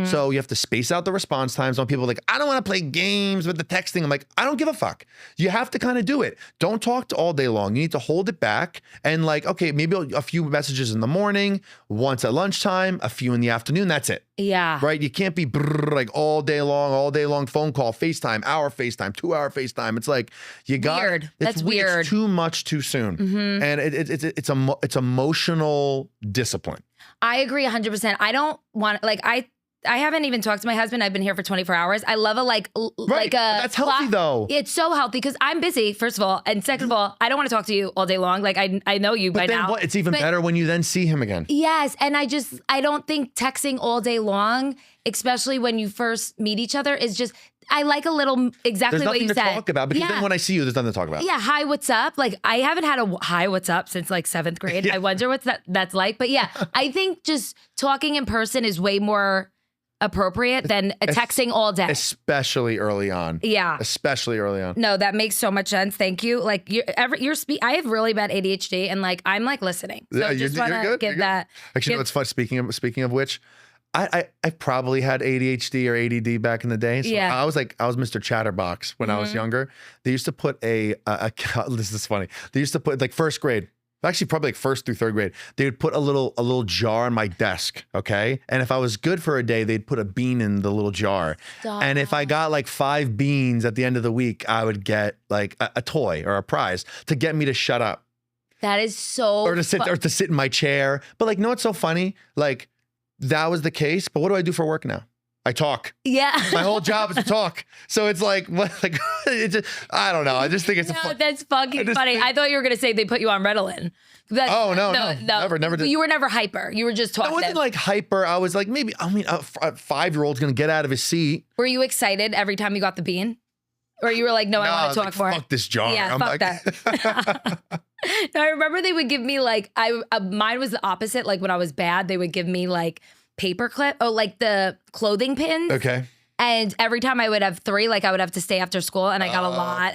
So you have to space out the response times. On people are like, I don't want to play games with the texting. I'm like, I don't give a fuck. You have to kind of do it. Don't talk all day long. You need to hold it back. And like, okay, maybe a few messages in the morning, once at lunchtime, a few in the afternoon. That's it. Yeah. Right. You can't be like all day long phone call, FaceTime, hour FaceTime, 2 hour FaceTime. It's like, you got weird. That's weird. It's too much too soon. And it's emotional discipline. I agree 100%. I don't want, like, I haven't even talked to my husband. I've been here for 24 hours. I love a that's healthy though. It's so healthy because I'm busy, first of all. And second of all, I don't want to talk to you all day long. Like I know you by now. It's even better when you then see him again. Yes. And I don't think texting all day long, especially when you first meet each other, is just, I like a little, exactly what you said. There's nothing to talk about because then when I see you, there's nothing to talk about. Yeah. Hi, what's up? Like I haven't had a hi, what's up since like 7th grade. I wonder what that's like. But yeah, I think just talking in person is way more appropriate than texting all day. Especially early on. Yeah. Especially early on. No, that makes so much sense. Thank you. Like I have really bad ADHD and like I'm like listening. So yeah, just want to give that. Actually, what's fun, speaking of which, I probably had ADHD or ADD back in the day. So yeah. I was Mr. Chatterbox when I was younger. They used to put this is funny. They used to put like first grade. Actually, probably like 1st through 3rd grade, they would put a little jar on my desk, okay? And if I was good for a day, they'd put a bean in the little jar. Stop. And if I got like 5 beans at the end of the week, I would get like a toy or a prize to get me to shut up. That is so or to sit in my chair. But like, no, it's so funny. Like that was the case. But what do I do for work now? I talk. Yeah. My whole job is to talk. So it's like, what, like it's just, I don't know. I just think it's that's fucking funny. I thought you were going to say they put you on Ritalin. No. Never did. You were never hyper. You were just talking. I wasn't like hyper. I was like, maybe, a 5-year-old's going to get out of his seat. Were you excited every time you got the bean? Or you were like, no, I want to talk more. Fuck this jar. Yeah, fuck that. No, I remember they would give me like, mine was the opposite. Like when I was bad, they would give me like paperclip, like the clothing pins. Okay. And every time I would have 3, like I would have to stay after school, and I got a lot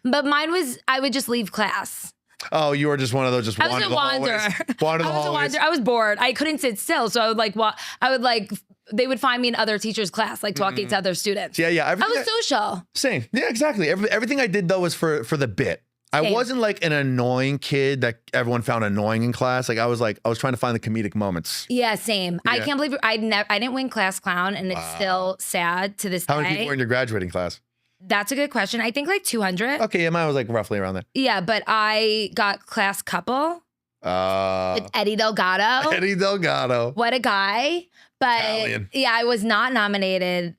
but mine was, I would just leave class. Oh, you were just one of those just wander the wanderer. I was bored. I couldn't sit still. So I would like, they would find me in other teachers' class, like talking to other students. Yeah. I was social. Same. Yeah, exactly. Everything I did though was for the bit. I wasn't like an annoying kid that everyone found annoying in class. Like I was trying to find the comedic moments. Yeah, same. Yeah. I can't believe I didn't win class clown, and it's still sad to this day. How many people were in your graduating class? That's a good question. I think like 200. Okay, yeah, mine was like roughly around there. Yeah, but I got class couple with Eddie Delgado. Eddie Delgado. What a guy. But Italian. Yeah, I was not nominated.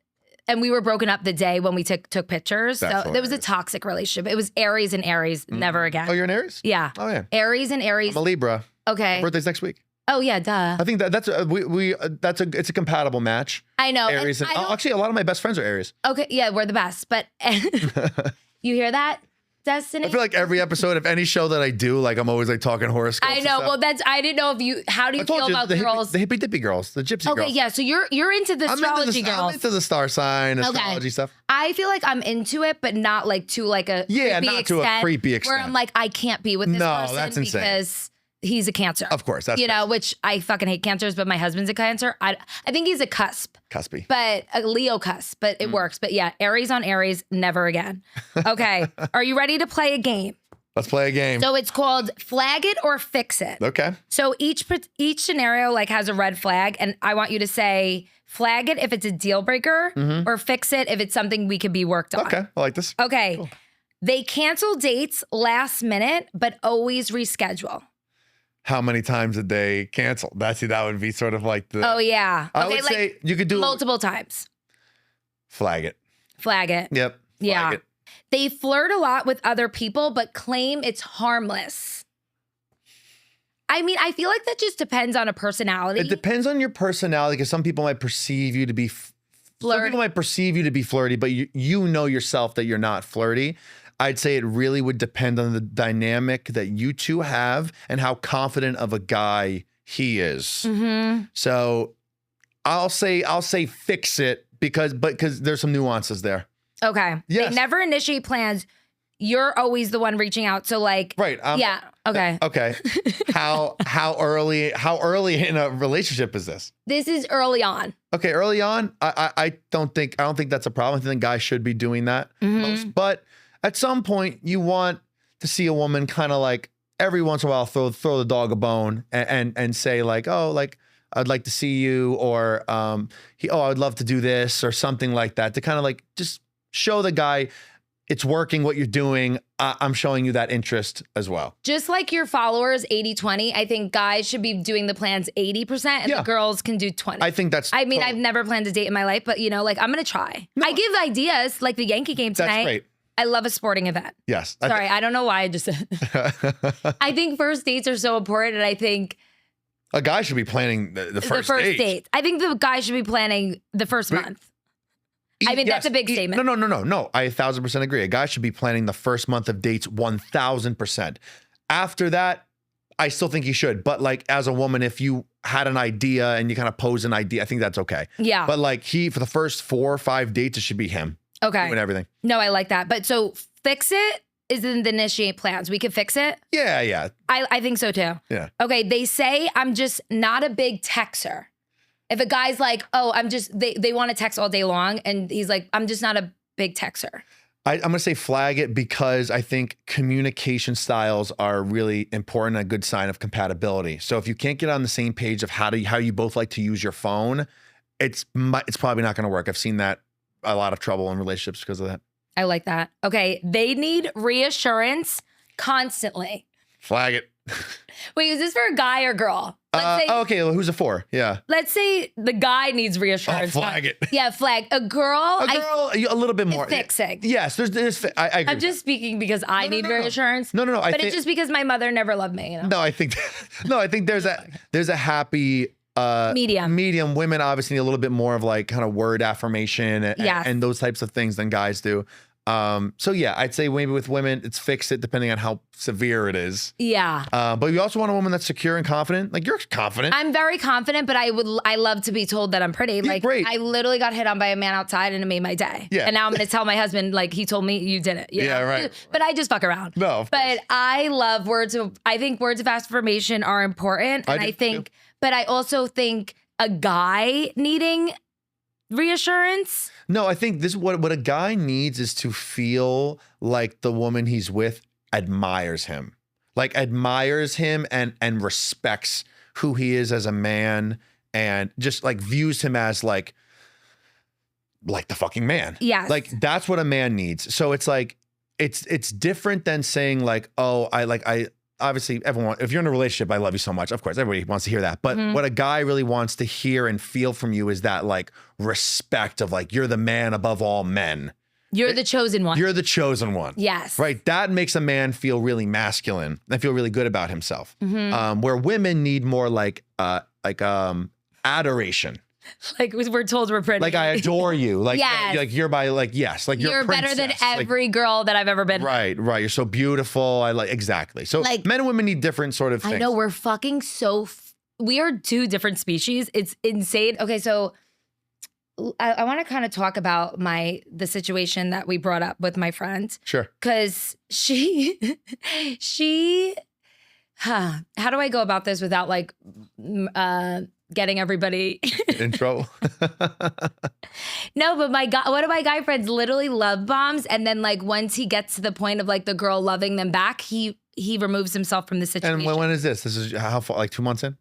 And we were broken up the day when we took pictures. That's so there was a toxic relationship. It was Aries and Aries, never again. Oh, you're an Aries? Yeah. Oh, yeah. Aries and Aries. I'm a Libra. Okay. My birthday's next week. Oh, yeah, duh. I think it's a compatible match. I know. Aries and actually, a lot of my best friends are Aries. Okay, yeah, we're the best. But you hear that, Destiny? I feel like every episode of any show that I do, like I'm always like talking horoscopes. I know. Well, I didn't know how do you feel about girls? The hippy dippy girls, the gypsy girls. Okay, yeah. So you're into the astrology girls. I'm into the star sign, astrology stuff. I feel like I'm into it, but not like to like a to a creepy extent. Where I'm like, I can't be with this person that's insane. Because he's a Cancer. Of course, that's which I fucking hate Cancers, but my husband's a Cancer. I think he's a cuspy, but a Leo cusp, but it works. But yeah, Aries on Aries, never again. Okay, are you ready to play a game? Let's play a game. So it's called Flag It or Fix It. Okay. So each scenario like has a red flag, and I want you to say flag it if it's a deal breaker, or fix it if it's something we could be worked on. Okay, I like this. Okay. Cool. They cancel dates last minute, but always reschedule. How many times did they cancel? That would be sort of like the. Oh yeah. I would say you could do multiple times. Flag it. Flag it. Yep. Flag it. They flirt a lot with other people, but claim it's harmless. I mean, I feel like that just depends on a personality. It depends on your personality, because some people might perceive you to be flirty. Some people might perceive you to be flirty, but you know yourself that you're not flirty. I'd say it really would depend on the dynamic that you two have and how confident of a guy he is. So I'll say fix it because there's some nuances there. Okay. Yes. They never initiate plans. You're always the one reaching out. So like, right. Yeah. Okay. Okay. How early in a relationship is this? This is early on. Okay. Early on. I don't think that's a problem. I think guys should be doing that most, but at some point you want to see a woman kind of like every once in a while throw the dog a bone and say like, oh, like I'd like to see you, or I would love to do this or something like that, to kind of like just show the guy it's working what you're doing. I'm showing you that interest as well. Just like your followers, 80-20, I think guys should be doing the plans 80% and the girls can do 20. I think that's... I mean, I've never planned a date in my life, but like I'm going to try. No. I give ideas like the Yankee game tonight. That's great. I love a sporting event. Yes. Sorry, I don't know why I just said. I think first dates are so important, and I think a guy should be planning the first date. I think the guy should be planning the first month. I mean, that's a big statement. No. I 1,000% agree. A guy should be planning the first month of dates 1,000%. After that, I still think he should. But like as a woman, if you had an idea and you kind of pose an idea, I think that's okay. Yeah. But like for the first 4 or 5 dates, it should be him. Okay. Doing everything. No, I like that. But so fix it is in the initiate plans. We could fix it? Yeah. I think so too. Yeah. Okay. They say I'm just not a big texter. If a guy's like, oh, they want to text all day long, and he's like, I'm just not a big texter. I'm going to say flag it, because I think communication styles are really important, a good sign of compatibility. So if you can't get on the same page of how you both like to use your phone, it's probably not going to work. I've seen that a lot of trouble in relationships because of that. I like that. Okay. They need reassurance constantly. Flag it. Wait, is this for a guy or girl? Okay, well, who's it for? Yeah. Let's say the guy needs reassurance. Flag it. Yeah, flag. A girl, a little bit more. Fixing. Yes, I agree. I'm just speaking because I need reassurance. No. But it's just because my mother never loved me. You know? No, I think there's a happy medium. Women obviously need a little bit more of like kind of word affirmation and those types of things than guys do. So yeah, I'd say maybe with women, it's fix it depending on how severe it is. Yeah. But you also want a woman that's secure and confident. Like you're confident. I'm very confident, but I love to be told that I'm pretty. Like great. I literally got hit on by a man outside and it made my day. Yeah. And now I'm going to tell my husband, like he told me you did it. You know? Right. But I just fuck around. No. But I love I think words of affirmation are important. And but I also think a guy needing reassurance. No, I think this what a guy needs is to feel like the woman he's with admires him. Like admires him and respects who he is as a man and just like views him as like the fucking man. Yes. Like that's what a man needs. So it's like it's different than saying like, oh, I obviously everyone, if you're in a relationship, I love you so much. Of course, everybody wants to hear that. But what a guy really wants to hear and feel from you is that like respect of like, you're the man above all men. You're the chosen one. You're the chosen one. Yes. Right. That makes a man feel really masculine and feel really good about himself. Where women need more like adoration. Like we're told we're pretty. Like I adore you. Like, yes. Like you're my yes. Like you're better than every girl that I've ever been. Right. You're so beautiful. Exactly. So like, men and women need different sort of things. I know we're fucking we are two different species. It's insane. Okay, so I want to kind of talk about the situation that we brought up with my friend. Sure. Because how do I go about this without like getting everybody in trouble? No, but one of my guy friends literally love bombs, and then like once he gets to the point of like the girl loving them back, he removes himself from the situation. And when is this? This is how far? Like 2 months in?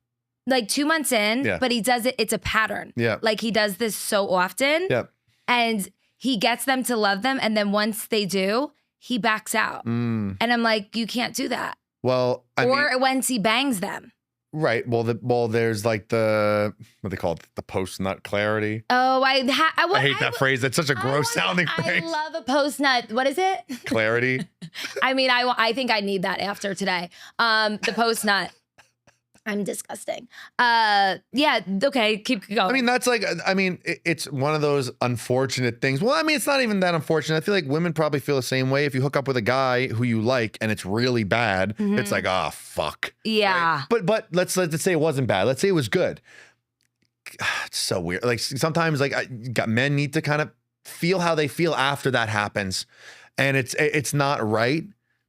Like 2 months in, but he does it. It's a pattern. Yeah. Like he does this so often. Yep. And he gets them to love them, and then once they do, he backs out. And I'm like, you can't do that. Well, once he bangs them. Right. Well, there's like what they call it, the post-nut clarity. Oh, I hate that phrase. That's such a gross sounding phrase. I love a post-nut. What is it? Clarity. I mean, I think I need that after today. The post-nut. I'm disgusting. Yeah. Okay. Keep going. I mean, that's like, it's one of those unfortunate things. Well, I mean, it's not even that unfortunate. I feel like women probably feel the same way. If you hook up with a guy who you like and it's really bad, it's like, oh, fuck. Yeah. Right? But let's say it wasn't bad. Let's say it was good. It's so weird. Like sometimes like men need to kind of feel how they feel after that happens. And it's not right.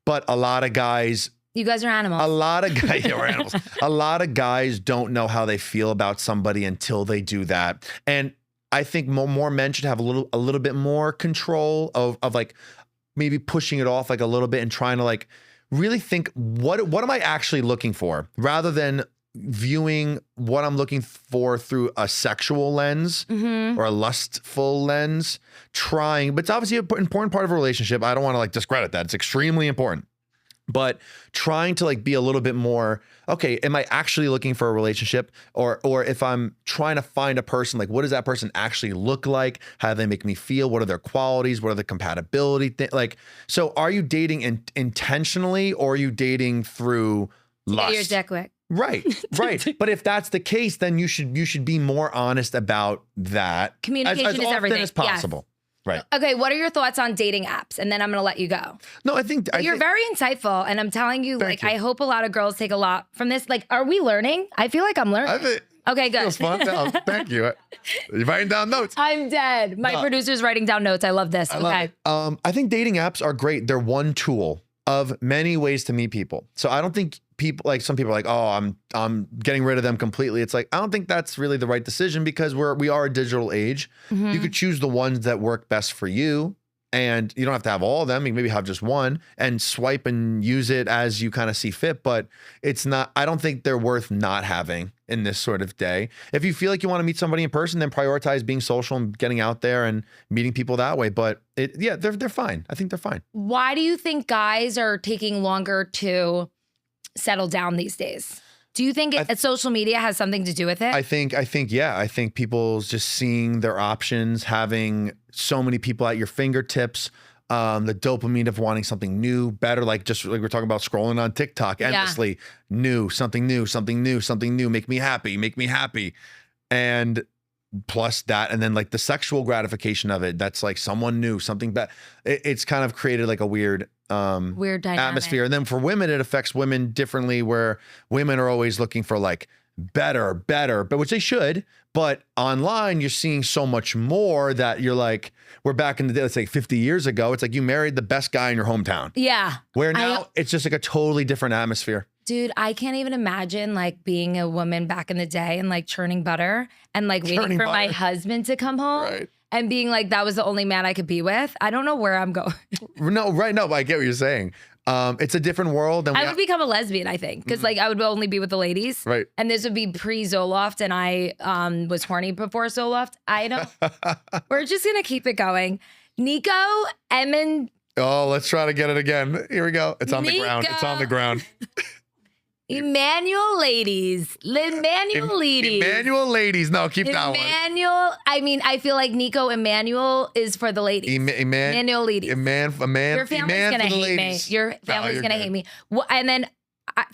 But a lot of guys, you guys are animals. A lot of guys, we're animals. A lot of guys don't know how they feel about somebody until they do that. And I think more men should have a little bit more control of like maybe pushing it off like a little bit and trying to like really think what am I actually looking for, rather than viewing what I'm looking for through a sexual lens or a lustful lens. But it's obviously an important part of a relationship. I don't want to like discredit that. It's extremely important. But trying to like be a little bit more, okay, am I actually looking for a relationship? Or if I'm trying to find a person, like what does that person actually look like? How do they make me feel? What are their qualities? What are the compatibility things? Like, so are you dating intentionally, or are you dating through lust? Your dick wick. Right. But if that's the case, then you should be more honest about that. Communication as is everything. As possible. Yes. Right. Okay, what are your thoughts on dating apps? And then I'm going to let you go. No, I think you're very insightful, and I'm telling you, I hope a lot of girls take a lot from this. Like, are we learning? I feel like I'm learning. Okay, good. It was fun. Thank you. You're writing down notes. I'm dead. My producer's writing down notes. I love this. Okay. I think dating apps are great. They're one tool of many ways to meet people. So I don't think some people are like, oh, I'm getting rid of them completely. It's like, I don't think that's really the right decision, because we are a digital age. You could choose the ones that work best for you, and you don't have to have all of them. You can maybe have just one and swipe and use it as you kind of see fit, but I don't think they're worth not having in this sort of day. If you feel like you want to meet somebody in person, then prioritize being social and getting out there and meeting people that way. But they're fine. I think they're fine. Why do you think guys are taking longer to settle down these days? Do you think social media has something to do with it? I think, yeah. I think people just seeing their options, having so many people at your fingertips, the dopamine of wanting something new, better, like we're talking about scrolling on TikTok endlessly, something new, make me happy. And plus that, and then like the sexual gratification of it, that's like someone new, something bad. It's kind of created like a weird dynamic. Atmosphere. And then for women, it affects women differently, where women are always looking for like better, but which they should. But online, you're seeing so much more that you're like, we're back in the day, let's say 50 years ago, it's like you married the best guy in your hometown. Yeah. Where now it's just like a totally different atmosphere. Dude, I can't even imagine like being a woman back in the day and like churning butter and like waiting for my husband to come home and being like, that was the only man I could be with. I don't know where I'm going. No, but I get what you're saying. It's a different world. And I would become a lesbian, I think, because like I would only be with the ladies. Right. And this would be pre-Zoloft, and I was horny before Zoloft. I don't. We're just going to keep it going. Niko Emanuilidis. Oh, let's try to get it again. Here we go. It's on the ground. It's on the ground. Emanuilidis. No, keep that one. I mean, I feel like Niko Emanuel is for the ladies. Emanuilidis. Your family's going to hate me. Your family's going to hate me. Well, and then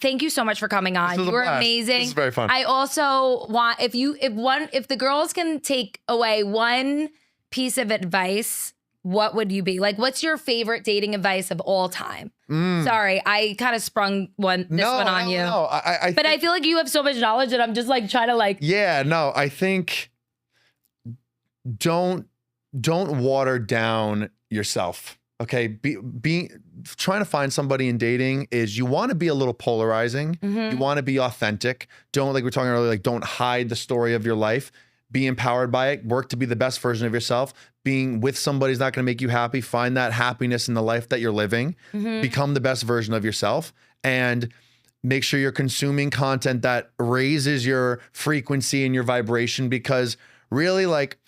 thank you so much for coming on. You were amazing. This is very fun. I also want, if the girls can take away one piece of advice, what would you be? Like, what's your favorite dating advice of all time? Sorry, I kind of sprung this one on you. No, but I feel like you have so much knowledge that I'm just like trying to like. Yeah, no, I think don't water down yourself. Okay, trying to find somebody in dating is, you want to be a little polarizing. You want to be authentic. Don't, like we were talking earlier, like don't hide the story of your life. Be empowered by it. Work to be the best version of yourself. Being with somebody is not going to make you happy. Find that happiness in the life that you're living. Become the best version of yourself, and make sure you're consuming content that raises your frequency and your vibration, because really, like,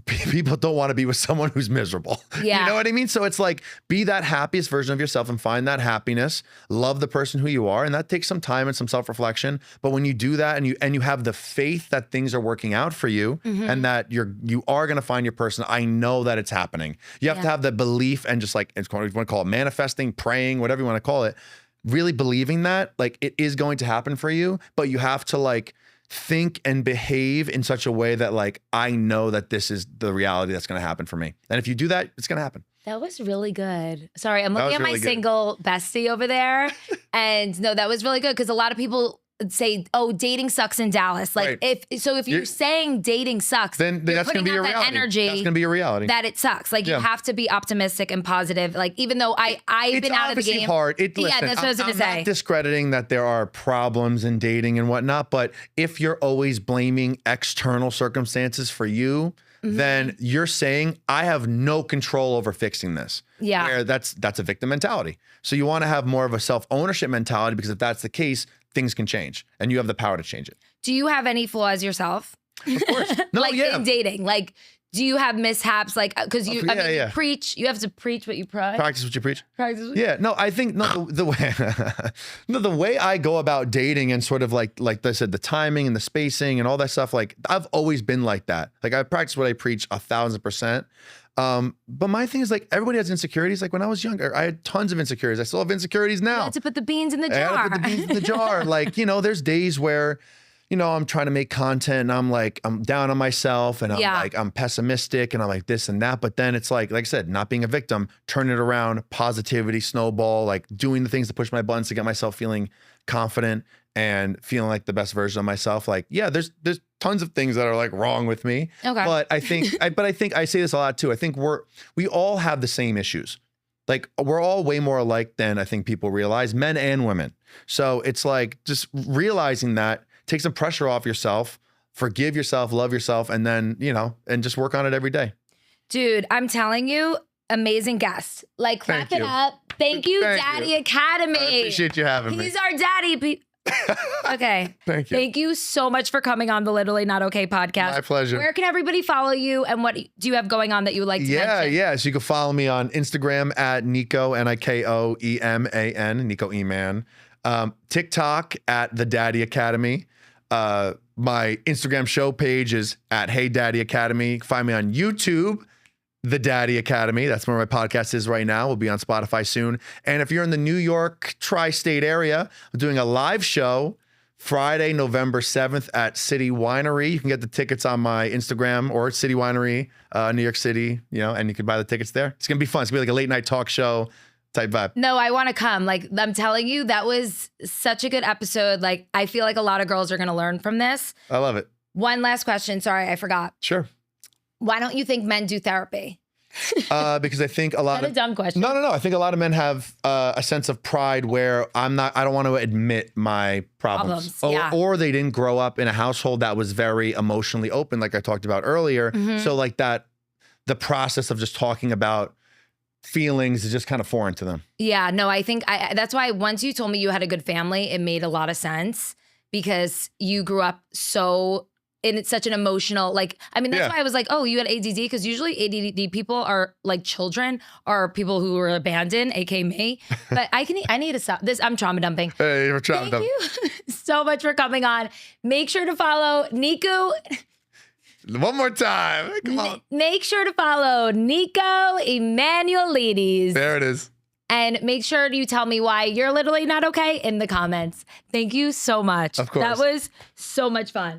people don't want to be with someone who's miserable. Yeah. You know what I mean? So it's like, be that happiest version of yourself and find that happiness. Love the person who you are. And that takes some time and some self-reflection. But when you do that and you have the faith that things are working out for you and that you are going to find your person, I know that it's happening. You have to have the belief, and just like, it's what you want to call it, manifesting, praying, whatever you want to call it, really believing that like it is going to happen for you. But you have to like think and behave in such a way that like, I know that this is the reality that's going to happen for me. And if you do that, it's going to happen. That was really good. Sorry, I'm looking at my single bestie over there. And no, that was really good, because a lot of people say, oh, dating sucks in Dallas. Like, if you're saying dating sucks, then that's going to be your reality. Energy, that's going to be your reality. That it sucks. Like, you have to be optimistic and positive. Like, even though I've been out of the game. It's hard. Listen, that's what I was going to say. I'm not discrediting that there are problems in dating and whatnot, but if you're always blaming external circumstances for you, then you're saying, I have no control over fixing this. Yeah. Where that's a victim mentality. So you want to have more of a self-ownership mentality, because if that's the case, things can change and you have the power to change it. Do you have any flaws yourself? Of course. No, like in dating, like, do you have mishaps? Like, because you, you preach, you have to preach what you preach. Practice what you preach. No, I think the way I go about dating, and sort of like I said, the timing and the spacing and all that stuff, like, I've always been like that. Like, I practice what I preach 1,000%. But my thing is, like, everybody has insecurities. Like, when I was younger, I had tons of insecurities. I still have insecurities now. You had to put the beans in the jar. I had to put the beans in the jar. Like, you know, there's days where, you know, I'm trying to make content and I'm down on myself, and I'm pessimistic, and I'm like this and that. But then it's like I said, not being a victim, turn it around, positivity, snowball, like doing the things to push my buttons to get myself feeling confident and feeling like the best version of myself. Like, yeah, there's tons of things that are like wrong with me. Okay. But I think, I say this a lot too. I think we all have the same issues. Like, we're all way more alike than I think people realize, men and women. So it's like, just realizing that, take some pressure off yourself, forgive yourself, love yourself, and then, you know, and just work on it every day. Dude, I'm telling you, amazing guest. Like, clap it up. Thank you, Daddy Academy. I appreciate you having me. He's our daddy. Okay. Thank you. Thank you so much for coming on the Literally Not Okay podcast. My pleasure. Where can everybody follow you, and what do you have going on that you would like to mention? Yeah. So you can follow me on Instagram at Niko, Nikoeman, Niko Eman. TikTok at The Daddy Academy. My Instagram show page is at Hey Daddy Academy. You can find me on YouTube, The Daddy Academy. That's where my podcast is right now. We'll be on Spotify soon. And if you're in the New York tri-state area, I'm doing a live show Friday, November 7th at City Winery. You can get the tickets on my Instagram or City Winery, New York City, and you can buy the tickets there. It's going to be fun. It's going to be like a late night talk show type vibe. No, I want to come. Like, I'm telling you, that was such a good episode. Like, I feel like a lot of girls are going to learn from this. I love it. One last question. Sorry, I forgot. Sure. Why don't you think men do therapy? Because I think a lot of a dumb question. No. I think a lot of men have a sense of pride where I don't want to admit my problems. Or they didn't grow up in a household that was very emotionally open, like I talked about earlier. So like the process of just talking about feelings is just kind of foreign to them. Yeah, no, I think that's why once you told me you had a good family, it made a lot of sense, because you grew up and it's such an emotional, that's why I was like, oh, you had ADD, because usually ADD people are like children or people who were abandoned, aka me. But I need to stop this. I'm trauma dumping. Hey, you're trauma dumping. Thank you so much for coming on. Make sure to follow Niko. One more time. Come on. Make sure to follow Niko Emanuilidis. There it is. And make sure you tell me why you're literally not okay in the comments. Thank you so much. Of course. That was so much fun.